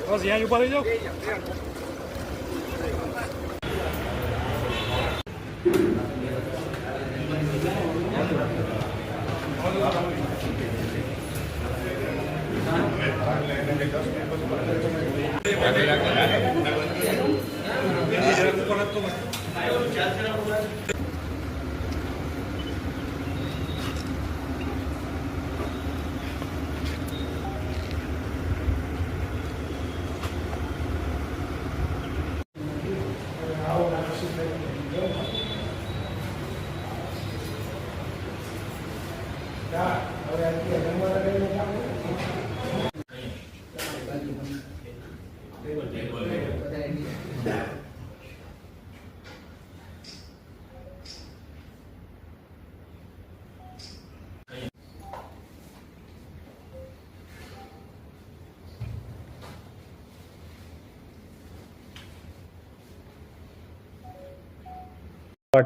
બસ यहाँ ऊपर ही जाओ।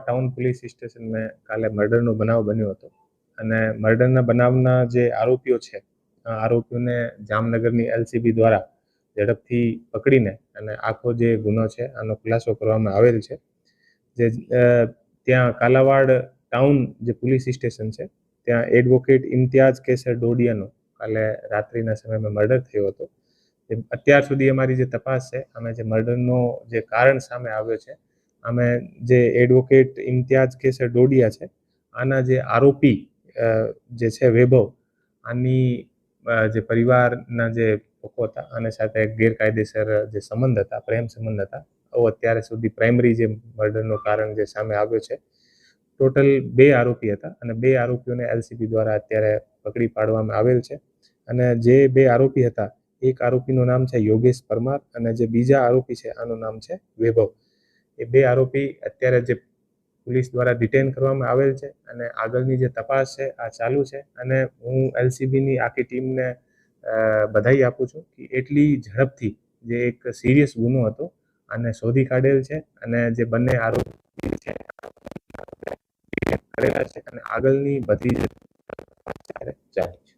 टाउन पुलिस स्टेशन में काले मर्डरનો બનાવ બન્યો હતો અને મર્ડરના બનાવના જે આરોપીઓ છે આરોપીઓને જામનગરની એલસીબી દ્વારા ઝડપથી પકડીને અને આખો જે ગુનો છે આનો ખુલાસો કરવામાં આવેલ છે। જે ત્યાં કાલાવાડ ટાઉન જે પોલીસ સ્ટેશન છે ત્યાં એડવોકેટ ઇમ્તિયાઝ કેસર ડોડિયાનો કાલે રાત્રિના સમયમાં મર્ડર થયો હતો। અત્યાર સુધી અમારી જે તપાસ છે અમે જે મર્ડરનો જે કારણ સામે આવ્યો છે અમે જે એડવોકેટ ઇમ્તિયાઝ કેસર ડોડિયા છે આના જે આરોપી જે છે વૈભવ આની જે પરિવારના જે લોકો હતા આની સાથે ગેરકાયદેસર જે સંબંધ હતા પ્રેમ સંબંધ હતા આવો અત્યાર સુધી પ્રાઇમરી જે મર્ડરનું કારણ જે સામે આવ્યો છે। ટોટલ 2 આરોપી હતા અને 2 આરોપીઓને એલસીબી દ્વારા અત્યારે પકડી પાડવામાં આવેલ છે અને જે 2 આરોપી હતા એક આરોપીનું નામ છે યોગેશ પરમાર અને જે બીજા આરોપી છે આનું નામ છે વૈભવ। એ 2 આરોપી અત્યારે જે પોલીસ દ્વારા ડિટેન કરવામાં આવેલ છે અને આગળની જે તપાસ છે આ ચાલુ છે અને હું એલસીબીની આખી ટીમને બધાઈ આપું છું કે એટલી ઝડપથી જે એક સિરિયસ ગુનો હતો આને શોધી કાઢેલ છે અને જે બંને આરોપી છે કરેલા છે અને આગળની બધી જ ચાલે છે।